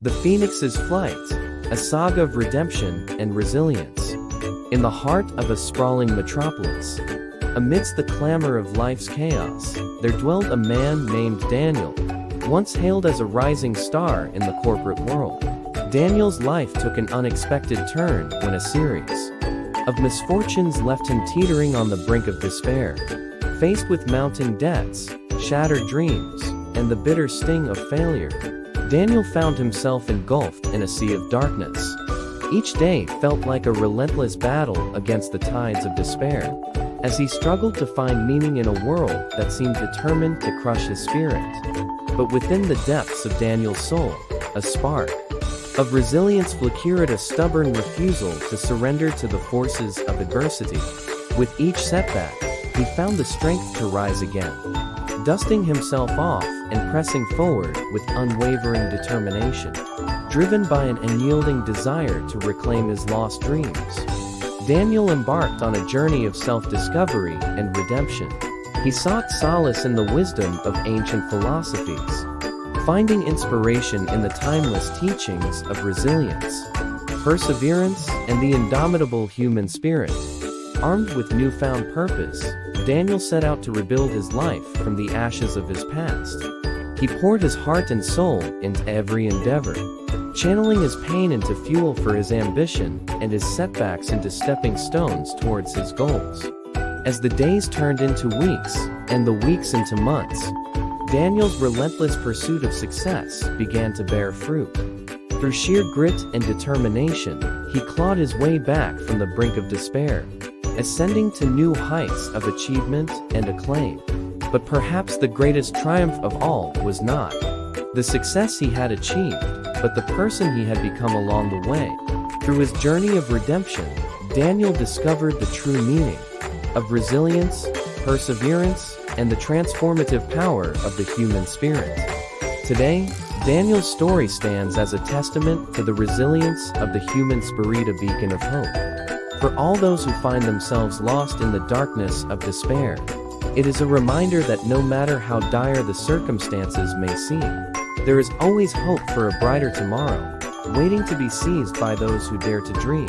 The Phoenix's Flight, a saga of redemption and resilience. In the heart of a sprawling metropolis, amidst the clamor of life's chaos, there dwelled a man named Daniel, once hailed as a rising star in the corporate world. Daniel's life took an unexpected turn when a series of misfortunes left him teetering on the brink of despair. Faced with mounting debts, shattered dreams, and the bitter sting of failure, Daniel found himself engulfed in a sea of darkness. Each day felt like a relentless battle against the tides of despair, as he struggled to find meaning in a world that seemed determined to crush his spirit. But within the depths of Daniel's soul, a spark of resilience flickered, a stubborn refusal to surrender to the forces of adversity. With each setback, he found the strength to rise again, dusting himself off and pressing forward with unwavering determination, driven by an unyielding desire to reclaim his lost dreams. Daniel embarked on a journey of self-discovery and redemption. He sought solace in the wisdom of ancient philosophies, finding inspiration in the timeless teachings of resilience, perseverance, and the indomitable human spirit. Armed with newfound purpose, Daniel set out to rebuild his life from the ashes of his past. He poured his heart and soul into every endeavor, channeling his pain into fuel for his ambition and his setbacks into stepping stones towards his goals. As the days turned into weeks, and the weeks into months, Daniel's relentless pursuit of success began to bear fruit. Through sheer grit and determination, he clawed his way back from the brink of despair, ascending to new heights of achievement and acclaim. But perhaps the greatest triumph of all was not the success he had achieved, but the person he had become along the way. Through his journey of redemption, Daniel discovered the true meaning of resilience, perseverance, and the transformative power of the human spirit. Today, Daniel's story stands as a testament to the resilience of the human spirit, a beacon of hope. For all those who find themselves lost in the darkness of despair, it is a reminder that no matter how dire the circumstances may seem, there is always hope for a brighter tomorrow, waiting to be seized by those who dare to dream.